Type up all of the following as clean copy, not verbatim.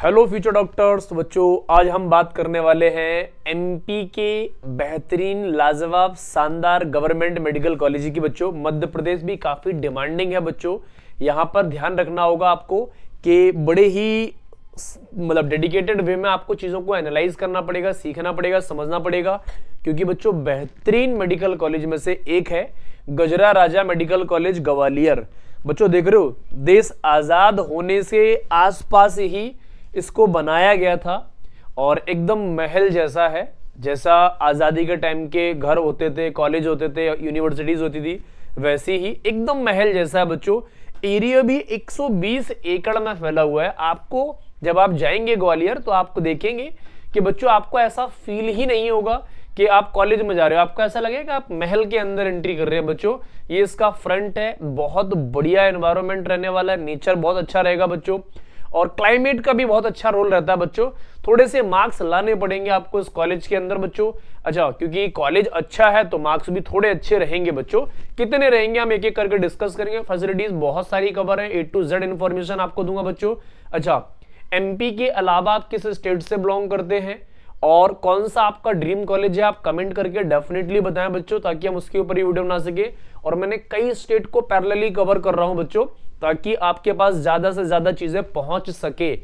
Hello future doctors बच्चों, आज हम बात करने वाले हैं एमपी के बेहतरीन लाजवाब शानदार गवर्नमेंट मेडिकल कॉलेज की। बच्चों मध्य प्रदेश भी काफ़ी डिमांडिंग है बच्चों। यहाँ पर ध्यान रखना होगा आपको कि बड़े ही मतलब डेडिकेटेड वे में आपको चीज़ों को एनालाइज करना पड़ेगा, सीखना पड़ेगा, समझना पड़ेगा, क्योंकि बच्चों बेहतरीन मेडिकल कॉलेज में से एक है गजरा राजा मेडिकल कॉलेज ग्वालियर। बच्चों देख रहे हो, देश आज़ाद होने से आसपास ही इसको बनाया गया था और एकदम महल जैसा है। जैसा आज़ादी के टाइम के घर होते थे, कॉलेज होते थे, यूनिवर्सिटीज़ होती थी, वैसे ही एकदम महल जैसा है बच्चों। एरिया भी 120 एकड़ में फैला हुआ है। आपको जब आप जाएंगे ग्वालियर तो आपको देखेंगे कि बच्चों आपको ऐसा फील ही नहीं होगा कि आप कॉलेज में जा रहे हो। आपको ऐसा लगेगा आप महल के अंदर एंट्री कर रहे हैं बच्चों। ये इसका फ्रंट है, बहुत बढ़िया एनवायरनमेंट रहने वाला है, नेचर बहुत अच्छा रहेगा बच्चों, और क्लाइमेट का भी बहुत अच्छा रोल रहता है बच्चों। थोड़े से मार्क्स लाने पड़ेंगे आपको इस कॉलेज के अंदर बच्चों। अच्छा, क्योंकि कॉलेज अच्छा है तो मार्क्स भी थोड़े अच्छे रहेंगे बच्चों। कितने रहेंगे हम एक एक करके डिस्कस करेंगे। फैसिलिटीज बहुत सारी कवर है, A to Z इंफॉर्मेशन आपको दूंगा बच्चों। अच्छा, एमपी के अलावा आप किस स्टेट से बिलोंग करते हैं और कौन सा आपका ड्रीम कॉलेज है, आप कमेंट करके डेफिनेटली बताएं बच्चों, ताकि हम उसके ऊपर ही वीडियो बना सके। और मैंने कई स्टेट को पैरेलली कवर कर रहा हूं बच्चों, ताकि आपके पास ज्यादा से ज्यादा चीजें पहुंच सके।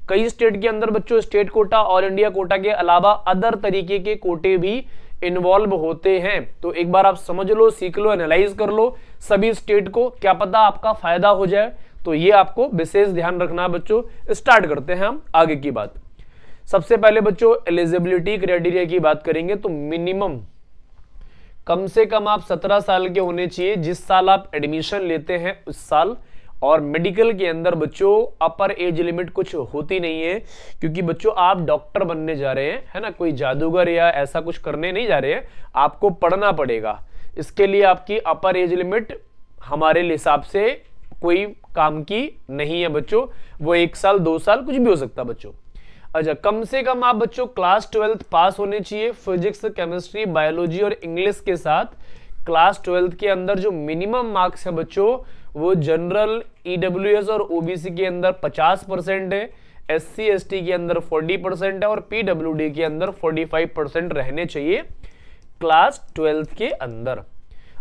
कई स्टेट के अंदर बच्चों state quota, all India quota के अलावा अदर तरीके के कोटे भी इन्वॉल्व होते हैं। तो एक बार आप समझ लो, सीख लो, एनालाइज कर लो सभी स्टेट को, क्या पता आपका फायदा हो जाए। तो ये आपको विशेष ध्यान रखना है बच्चों। स्टार्ट करते हैं हम आगे की बात। सबसे पहले बच्चों एलिजिबिलिटी क्राइटेरिया की बात करेंगे तो मिनिमम कम से कम आप 17 साल के होने चाहिए जिस साल आप एडमिशन लेते हैं उस साल। और मेडिकल के अंदर बच्चों अपर एज लिमिट कुछ होती नहीं है, क्योंकि बच्चों आप डॉक्टर बनने जा रहे हैं, है ना, कोई जादूगर या ऐसा कुछ करने नहीं जा रहे हैं। आपको पढ़ना पड़ेगा, इसके लिए आपकी अपर एज लिमिट हमारे हिसाब से कोई काम की नहीं है बच्चों। वो 1 साल 2 साल कुछ भी हो सकता है बच्चों। अच्छा, कम से कम आप बच्चों क्लास 12 पास होने चाहिए फिजिक्स, केमिस्ट्री, बायोलॉजी और इंग्लिश के साथ। क्लास 12 के अंदर जो मिनिमम मार्क्स है बच्चों वो जनरल, ईडब्ल्यूएस और ओबीसी के अंदर 50% है, एससी एसटी के अंदर 40% है और पीडब्ल्यूडी के अंदर 45% रहने चाहिए क्लास 12 के अंदर।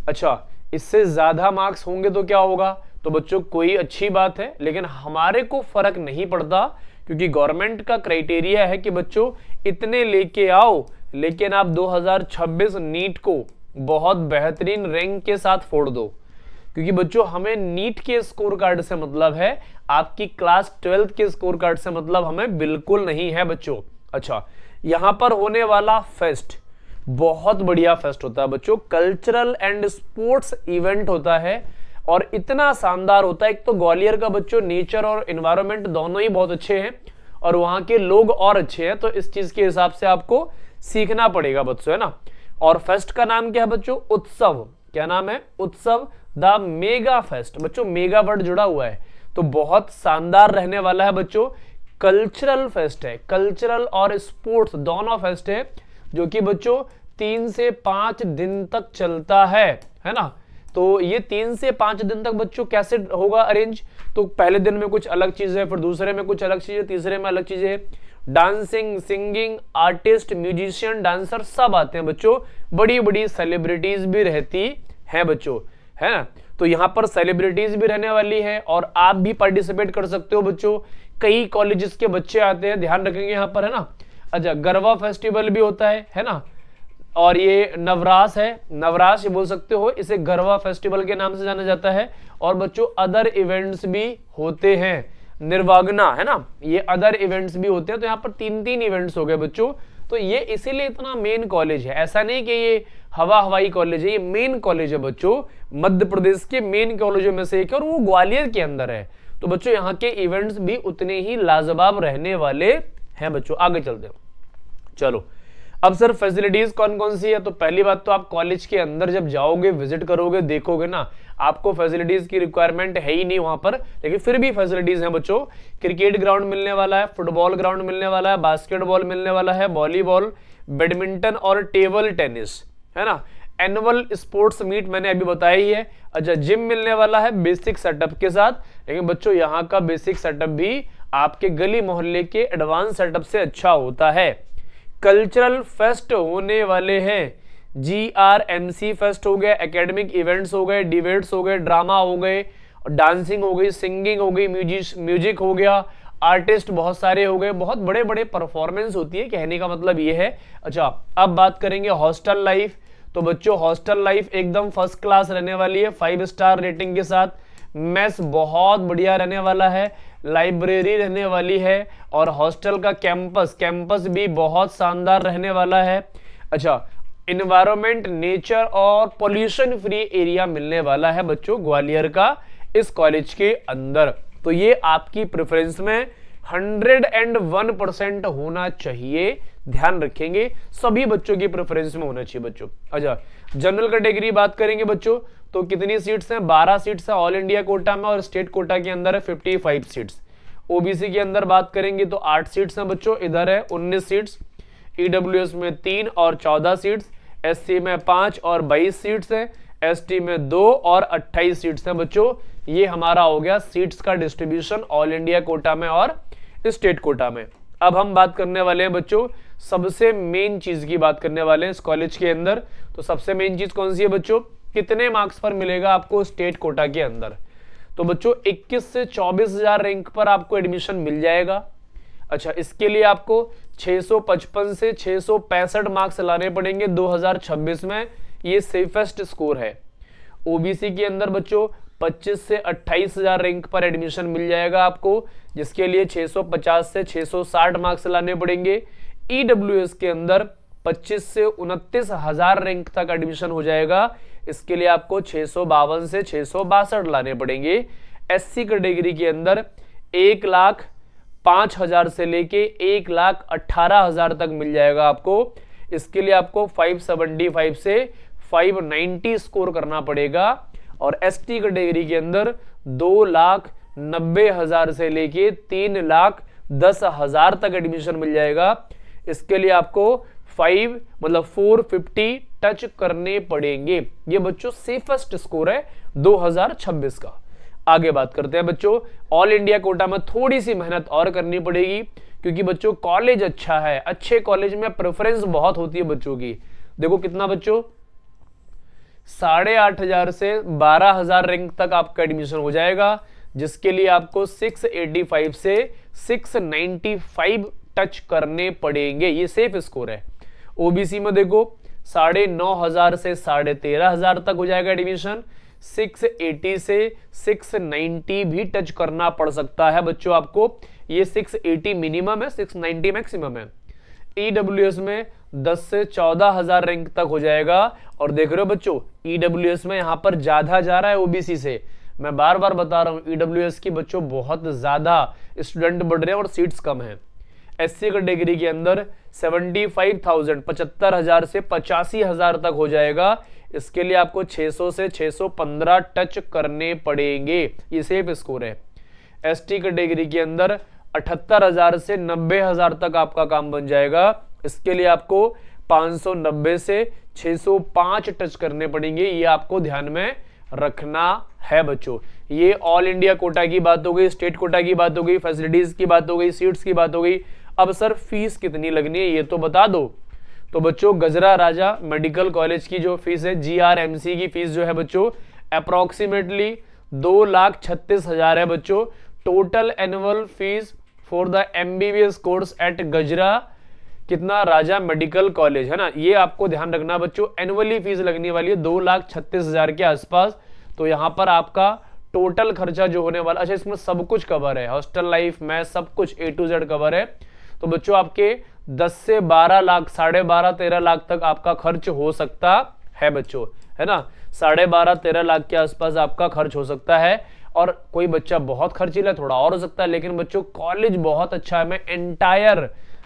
अच्छा, इससे ज्यादा मार्क्स होंगे तो क्या होगा, तो बच्चों कोई अच्छी बात है, लेकिन हमारे को फर्क नहीं पड़ता, क्योंकि गवर्नमेंट का क्राइटेरिया है कि बच्चों इतने लेके आओ, लेकिन आप 2026 नीट को बहुत बेहतरीन रैंक के साथ फोड़ दो। क्योंकि बच्चों हमें नीट के स्कोर कार्ड से मतलब है, आपकी क्लास 12 के स्कोर कार्ड से मतलब हमें बिल्कुल नहीं है बच्चों। अच्छा, यहां पर होने वाला फेस्ट बहुत बढ़िया फेस्ट होता है बच्चों, कल्चरल एंड स्पोर्ट्स इवेंट होता है और इतना शानदार होता है। एक तो ग्वालियर का बच्चों नेचर और एनवायरनमेंट दोनों ही बहुत अच्छे हैं और वहां के लोग और अच्छे हैं, तो इस चीज के हिसाब से आपको सीखना पड़ेगा बच्चों, है ना। और फेस्ट का नाम क्या है बच्चों, उत्सव। क्या नाम है, उत्सव द मेगा फेस्ट। बच्चों मेगा वर्ड जुड़ा हुआ है, तो बहुत शानदार रहने वाला है बच्चों। कल्चरल फेस्ट है, कल्चरल और स्पोर्ट्स दोनों फेस्ट है, जो कि बच्चों 3 से 5 दिन तक चलता है ना। तो ये 3 से 5 दिन तक बच्चों कैसे होगा अरेंज, तो पहले दिन में कुछ अलग चीज है, फिर दूसरे में कुछ अलग चीज है, तीसरे में अलग चीज है। Dancing, singing, artist, musician, dancer सब आते हैं बच्चों। बड़ी बड़ी सेलिब्रिटीज भी रहती हैं बच्चों, है ना। तो यहाँ पर सेलिब्रिटीज भी रहने वाली है और आप भी पार्टिसिपेट कर सकते हो बच्चों। कई कॉलेजेस के बच्चे आते हैं, ध्यान रखेंगे यहाँ पर, है ना। अच्छा, गरबा फेस्टिवल भी होता है ना। और ये नवरास है, नवरास ये बोल सकते हो, इसे गरबा फेस्टिवल के नाम से जाना जाता है। और बच्चों अदर इवेंट्स भी होते हैं, निर्वागना, है ना, ये अदर इवेंट्स भी होते हैं। तो यहाँ पर 3 इवेंट्स हो गए बच्चों। तो ये इसीलिए इतना मेन कॉलेज है, ऐसा नहीं कि ये हवाई कॉलेज है, ये मेन कॉलेज है बच्चों। मध्य प्रदेश के मेन कॉलेजों में से एक है और वो ग्वालियर के अंदर है। तो बच्चों यहाँ के इवेंट्स भी उतने ही लाजवाब रहने वाले हैं बच्चों। आगे चलते हैं, चलो। अब सर फैसिलिटीज कौन कौन सी है, तो पहली बात तो आप कॉलेज के अंदर जब जाओगे, विजिट करोगे, देखोगे ना, आपको फैसिलिटीज की रिक्वायरमेंट है ही नहीं वहां पर, लेकिन फिर भी फैसिलिटीज हैं बच्चों। क्रिकेट ग्राउंड मिलने वाला है, फुटबॉल ग्राउंड मिलने वाला है, बास्केटबॉल मिलने वाला है, वॉलीबॉल, बैडमिंटन और टेबल टेनिस, है ना। एनुअल स्पोर्ट्स मीट मैंने अभी बताया ही है। अच्छा, जिम मिलने वाला है बेसिक सेटअप के साथ, लेकिन बच्चों यहाँ का बेसिक सेटअप भी आपके गली मोहल्ले के एडवांस सेटअप से अच्छा होता है। कल्चरल फेस्ट होने वाले हैं, GRMC फेस्ट हो गया, एकेडमिक इवेंट्स हो गए, डिबेट्स हो गए, ड्रामा हो गए, डांसिंग हो गई, सिंगिंग हो गई, म्यूजिक हो गया, आर्टिस्ट बहुत सारे हो गए, बहुत बड़े बड़े परफॉर्मेंस होती है, कहने का मतलब ये है। अच्छा, अब बात करेंगे हॉस्टल लाइफ। तो बच्चों हॉस्टल लाइफ एकदम फर्स्ट क्लास रहने वाली है, 5 स्टार रेटिंग के साथ। मेस बहुत बढ़िया रहने वाला है, लाइब्रेरी रहने वाली है, और हॉस्टल का कैंपस भी बहुत शानदार रहने वाला है। अच्छा, इन्वायरमेंट, नेचर और पोल्यूशन फ्री एरिया मिलने वाला है बच्चों ग्वालियर का इस कॉलेज के अंदर। तो ये आपकी प्रेफरेंस में 101% होना चाहिए, ध्यान रखेंगे, सभी बच्चों की प्रेफरेंस में होना चाहिए बच्चों। अच्छा, जनरल कैटेगरी बात करेंगे बच्चों, तो कितनी सीट्स हैं? 12 सीट्स हैं ऑल इंडिया कोटा में, और स्टेट कोटा के अंदर है 55 सीट्स। ओबीसी के अंदर बात करेंगे तो 8 सीट्स हैं बच्चों, इधर है 19 सीट्स। ईडब्ल्यूएस में 3 और 14 सीट्स, एससी में 5 और 22 सीट्स हैं, एसटी में 2 और 28 सीट्स हैं बच्चों। ये हमारा हो गया सीट्स का डिस्ट्रीब्यूशन ऑल इंडिया कोटा में और स्टेट कोटा में। अब हम बात करने वाले हैं बच्चों सबसे मेन चीज की बात करने वाले हैं इस कॉलेज के अंदर। तो सबसे मेन चीज कौन सी है बच्चों? कितने मार्क्स पर मिलेगा आपको स्टेट कोटा के अंदर? तो बच्चों 21 से 24,000 रैंक पर आपको एडमिशन मिल जाएगा। अच्छा, इसके लिए आपको 655 से 665 मार्क्स लाने पड़ेंगे 2026 में, ये सेफेस्ट स्कोर है। ओबीसी के अंदर बच्चों 25 से 28,000 रैंक पर एडमिशन मिल जाएगा आपको, जिसके लिए 650 से 660 मार्क्स लाने पड़ेंगे। ईडब्ल्यूएस के अंदर 25 से 29,000 रैंक तक एडमिशन हो जाएगा, इसके लिए आपको 652 से 662 लाने पड़ेंगे। एससी कैटेगरी के अंदर 1,05,000 से लेके 1,18,000 तक मिल जाएगा आपको, इसके लिए आपको 575 से 590 स्कोर करना पड़ेगा। और एसटी कैटेगरी के अंदर 2,90,000 से लेके 3,10,000 तक एडमिशन मिल जाएगा, इसके लिए आपको 450 टच करने पड़ेंगे। ये बच्चों सेफेस्ट स्कोर है 2026 का। आगे बात करते हैं बच्चों, ऑल इंडिया कोटा में थोड़ी सी मेहनत और करनी पड़ेगी, क्योंकि बच्चों कॉलेज अच्छा है, अच्छे कॉलेज में प्रेफरेंस बहुत होती है बच्चों की। देखो कितना बच्चों, 8,500 से 12,000 रैंक तक आपका एडमिशन हो जाएगा, जिसके लिए आपको 685 से 695 टच करने पड़ेंगे, ये सेफ स्कोर है। ओबीसी में देखो 9,500 से 13,500 तक हो जाएगा एडमिशन, 680 से 690 भी टच करना पड़ सकता है बच्चों आपको, ये 680 मिनिमम है, 690 मैक्सिमम है। ईडब्ल्यूएस में 10 से 14,000 रैंक तक हो जाएगा। और देख रहे हो बच्चों, ईडब्ल्यूएस में यहां पर ज्यादा जा रहा है ओबीसी से, मैं बार बार बता रहा हूं, ईडब्ल्यूएस की बच्चों बहुत ज्यादा स्टूडेंट बढ़ रहे हैं और सीट्स कम है। एससी कैटेगरी के अंदर 75,000 से 85,000 तक हो जाएगा, इसके लिए आपको 600 से 615 टच करने पड़ेंगे, ये सेफ स्कोर है। एसटी कैटेगरी के अंदर 78,000 से 90,000 तक आपका काम बन जाएगा, इसके लिए आपको 590 से 605 टच करने पड़ेंगे, ये आपको ध्यान में रखना है बच्चों। ये ऑल इंडिया कोटा की बात हो गई, स्टेट कोटा की बात हो गई, फैसिलिटीज की बात हो गई, सीट्स की बात हो गई। अब सर फीस कितनी लगनी है ये तो बता दो। तो बच्चों गजरा राजा मेडिकल कॉलेज की जो फीस है, GRMC की फीस जो है बच्चों अप्रोक्सीमेटली 2,36,000 है बच्चों। Total annual fees for the MBBS course eight गजरा कितना, राजा मेडिकल कॉलेज है ना, ये आपको ध्यान रखना बच्चों, एनुअली फीस लगने वाली है 2,36,000 के आसपास। तो यहाँ पर आपका टोटल खर्चा जो होने वाला, अच्छा इसमें सब कुछ कवर है, हॉस्टल लाइफ में सब कुछ A to Z कवर है। तो बच्चों आपके 10 से 12 लाख, 12.5-13 लाख तक आपका खर्च हो सकता है बच्चों, है ना, 12.5-13 लाख के आसपास आपका खर्च हो सकता है। और कोई बच्चा बहुत खर्चीला थोड़ा और हो सकता है, लेकिन बच्चों कॉलेज बहुत अच्छा है।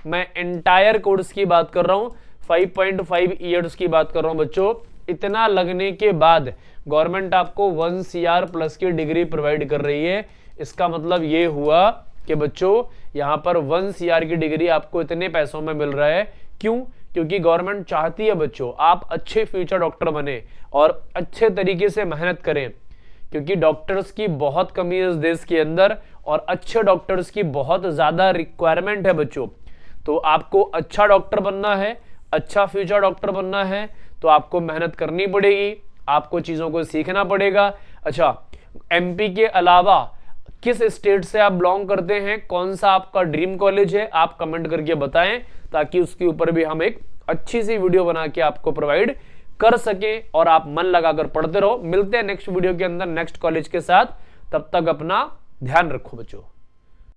मैं एंटायर कोर्स की बात कर रहा हूँ, 5.5 ईयर्स की बात कर रहा हूँ बच्चों। इतना लगने के बाद गवर्नमेंट आपको 1 CR प्लस की डिग्री प्रोवाइड कर रही है, इसका मतलब ये हुआ कि बच्चों यहाँ पर 1 CR की डिग्री आपको इतने पैसों में मिल रहा है। क्यों? क्योंकि गवर्नमेंट चाहती है बच्चों आप अच्छे फ्यूचर डॉक्टर बने और अच्छे तरीके से मेहनत करें, क्योंकि डॉक्टर्स की बहुत कमी है इस देश के अंदर और अच्छे डॉक्टर्स की बहुत ज्यादा रिक्वायरमेंट है बच्चों। तो आपको अच्छा डॉक्टर बनना है, अच्छा फ्यूचर डॉक्टर बनना है, तो आपको मेहनत करनी पड़ेगी, आपको चीजों को सीखना पड़ेगा। अच्छा, एमपी के अलावा किस स्टेट से आप बिलोंग करते हैं, कौन सा आपका ड्रीम कॉलेज है, आप कमेंट करके बताएं, ताकि उसके ऊपर भी हम एक अच्छी सी वीडियो बना के आपको प्रोवाइड कर सके और आप मन लगाकर पढ़ते रहो। मिलते हैं नेक्स्ट वीडियो के अंदर नेक्स्ट कॉलेज के साथ, तब तक अपना ध्यान रखो बच्चों।